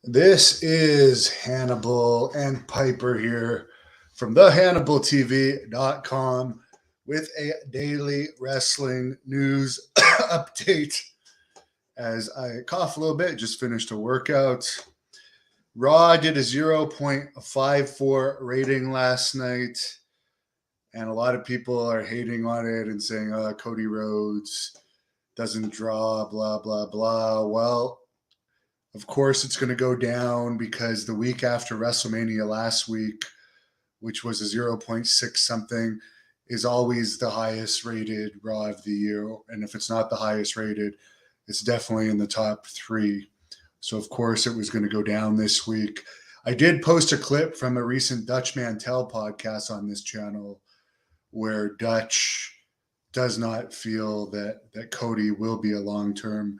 This is Hannibal and Piper here from thehannibaltv.com with a daily wrestling news update. As I cough a little bit, just finished a workout. Raw did a 0.54 rating last night, and a lot of people are hating on it and saying, Cody Rhodes doesn't draw, blah, blah, blah. Well, of course, it's going to go down because the week after WrestleMania last week, which was a zero point 0.6 something, is always the highest rated Raw of the year. And if it's not the highest rated, it's definitely in the top three. So, of course, it was going to go down this week. I did post a clip from a recent Dutch Mantel podcast on this channel where Dutch does not feel that Cody will be a long-term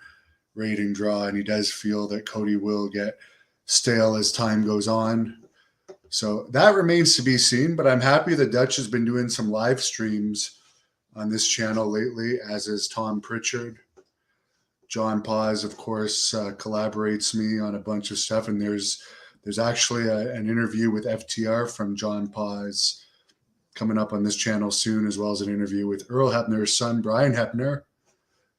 rating draw, and he does feel that Cody will get stale as time goes on. So that remains to be seen, but I'm happy that Dutch has been doing some live streams on this channel lately, as is Tom Pritchard. John Paz, of course, collaborates me on a bunch of stuff, and there's actually an interview with FTR from John Paz coming up on this channel soon, as well as an interview with Earl Hebner's son, Brian Hebner,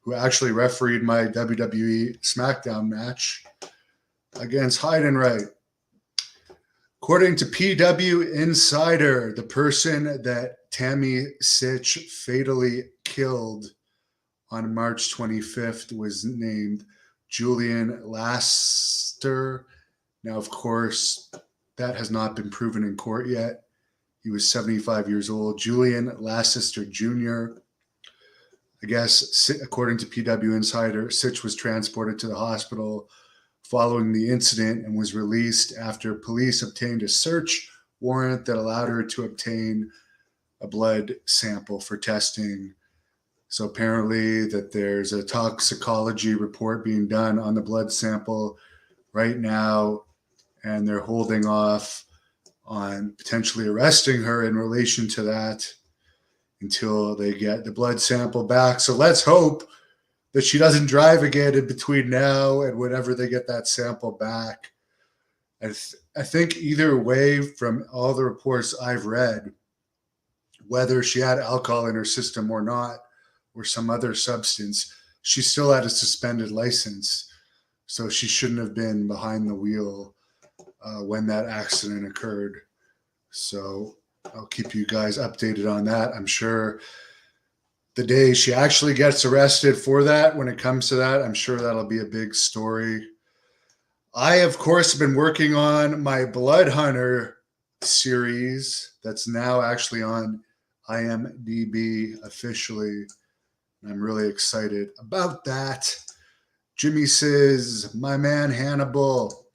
who actually refereed my WWE SmackDown match against Heidenreich. According to PW Insider, the person that Tammy Sytch fatally killed on March 25th was named Julian Laster. Now, of course, that has not been proven in court yet. He was 75 years old. Julian Lassiter Jr. I guess, according to PW Insider, Sytch was transported to the hospital following the incident and was released after police obtained a search warrant that allowed her to obtain a blood sample for testing. So apparently that there's a toxicology report being done on the blood sample right now, and they're holding off on potentially arresting her in relation to that until they get the blood sample back. So let's hope that she doesn't drive again in between now and whenever they get that sample back. I think either way, from all the reports I've read, whether she had alcohol in her system or not, or some other substance, she still had a suspended license. So she shouldn't have been behind the wheel when that accident occurred. So I'll keep you guys updated on that. I'm sure the day she actually gets arrested for that, when it comes to that, I'm sure that'll be a big story. I, of course, have been working on my Blood Hunter series that's now actually on IMDb officially. I'm really excited about that. Jimmy says, my man Hannibal,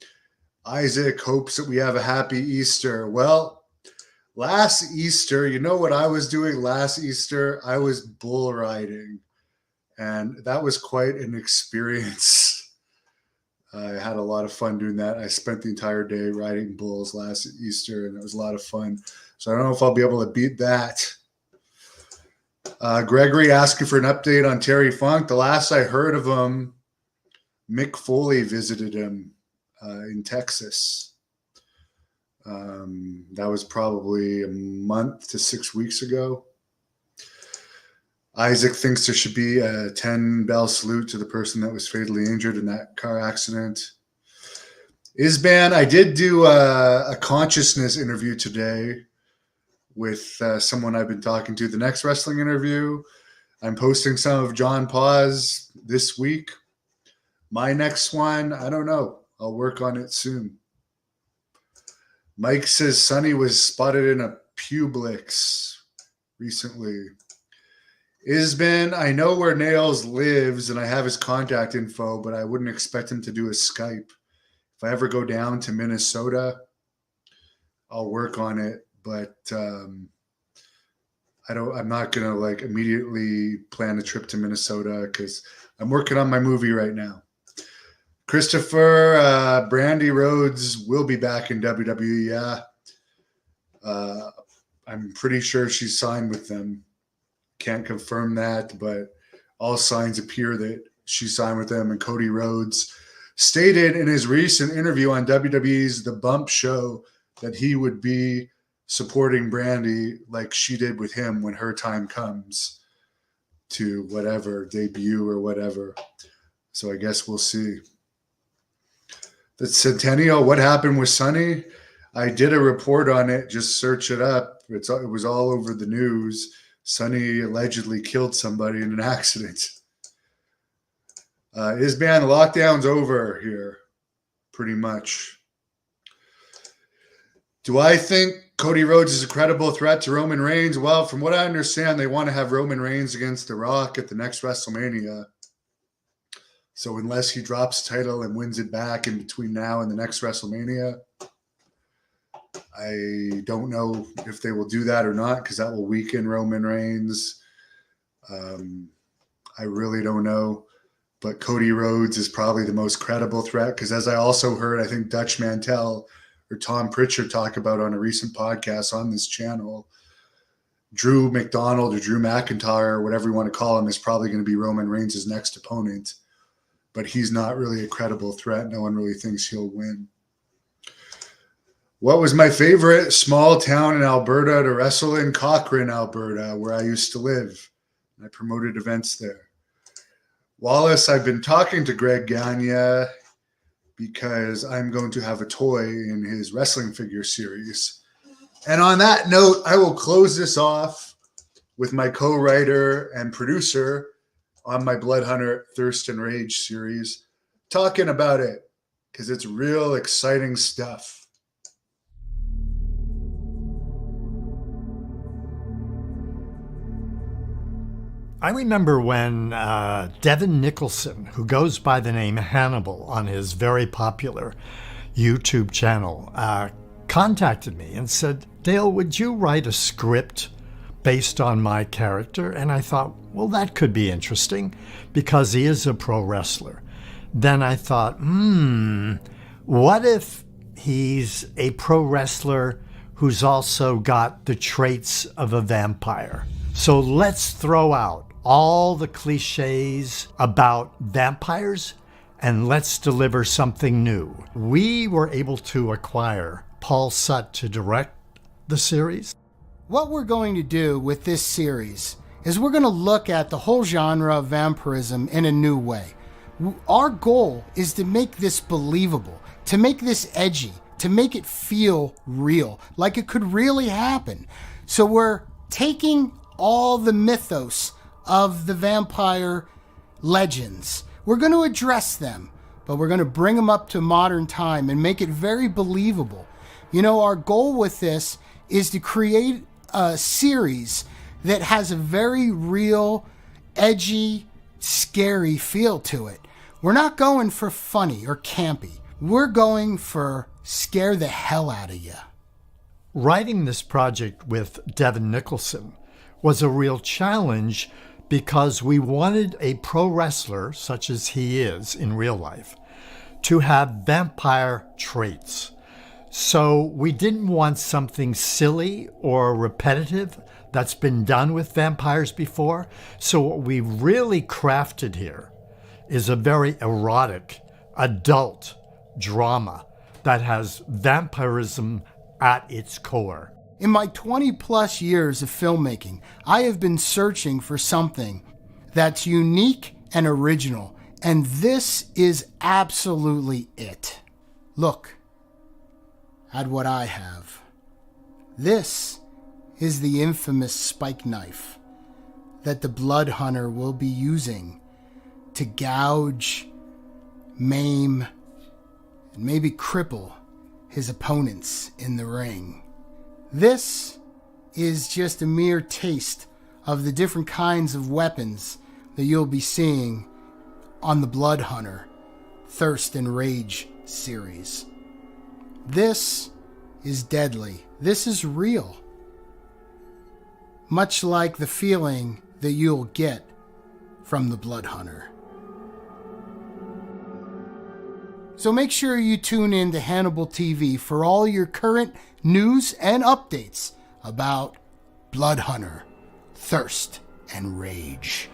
Isaac hopes that we have a happy Easter. Well, last Easter, you know what I was doing last Easter? I was bull riding, and that was quite an experience. I had a lot of fun doing that. I spent the entire day riding bulls last Easter, and it was a lot of fun. So I don't know if I'll be able to beat that. Gregory asking for an update on Terry Funk. The last I heard of him, Mick Foley visited him in Texas. That was probably a month to 6 weeks ago. Isaac thinks there should be a 10-bell salute to the person that was fatally injured in that car accident. Isban, I did do a consciousness interview today with someone I've been talking to. The next wrestling interview, I'm posting some of John Paz this week. My next one, I don't know. I'll work on it soon. Mike says Sonny was spotted in a Publix recently. Isban, I know where Nails lives and I have his contact info, but I wouldn't expect him to do a Skype. If I ever go down to Minnesota, I'll work on it, but I'm not gonna like immediately plan a trip to Minnesota because I'm working on my movie right now. Christopher, Brandy Rhodes will be back in WWE. Yeah, I'm pretty sure she's signed with them. Can't confirm that, but all signs appear that she signed with them. And Cody Rhodes stated in his recent interview on WWE's The Bump Show that he would be supporting Brandi like she did with him when her time comes to whatever, debut or whatever. So I guess we'll see. The Centennial, what happened with Sunny? I did a report on it. Just search it up. It was all over the news. Sunny allegedly killed somebody in an accident. Is man, lockdown's over here, pretty much. Do I think Cody Rhodes is a credible threat to Roman Reigns? Well, from what I understand, they want to have Roman Reigns against The Rock at the next WrestleMania. So unless he drops the title and wins it back in between now and the next WrestleMania, I don't know if they will do that or not, because that will weaken Roman Reigns. I really don't know. But Cody Rhodes is probably the most credible threat, because as I also heard, I think Dutch Mantel or Tom Pritchard talk about on a recent podcast on this channel, Drew McDonald or Drew McIntyre, or whatever you want to call him, is probably going to be Roman Reigns' next opponent. But he's not really a credible threat. No one really thinks he'll win. What was my favorite small town in Alberta to wrestle in? Cochrane, Alberta, where I used to live. I promoted events there. Wallace, I've been talking to Greg Gagne because I'm going to have a toy in his wrestling figure series. And on that note, I will close this off with my co-writer and producer on my Blood Hunter Thirst and Rage series, talking about it, because it's real exciting stuff. I remember when Devin Nicholson, who goes by the name Hannibal on his very popular YouTube channel, contacted me and said, Dale, would you write a script based on my character? And I thought, well, that could be interesting because he is a pro wrestler. Then I thought, what if he's a pro wrestler who's also got the traits of a vampire? So let's throw out all the cliches about vampires and let's deliver something new. We were able to acquire Paul Sutt to direct the series. What we're going to do with this series is we're going to look at the whole genre of vampirism in a new way. Our goal is to make this believable, to make this edgy, to make it feel real, like it could really happen. So we're taking all the mythos of the vampire legends. We're going to address them, but we're going to bring them up to modern time and make it very believable. You know, our goal with this is to create a series that has a very real, edgy, scary feel to it. We're not going for funny or campy. We're going for scare the hell out of you. Writing this project with Devin Nicholson was a real challenge because we wanted a pro wrestler, such as he is in real life, to have vampire traits. So we didn't want something silly or repetitive that's been done with vampires before. So what we really crafted here is a very erotic, adult drama that has vampirism at its core. In my 20 plus years of filmmaking, I have been searching for something that's unique and original, and this is absolutely it. Look at what I have. This is the infamous spike knife that the Blood Hunter will be using to gouge, maim, and maybe cripple his opponents in the ring. This is just a mere taste of the different kinds of weapons that you'll be seeing on the Blood Hunter Thirst and Rage series. This is deadly. This is real. Much like the feeling that you'll get from the Blood Hunter. So make sure you tune in to Hannibal TV for all your current news and updates about Blood Hunter, Thirst and Rage.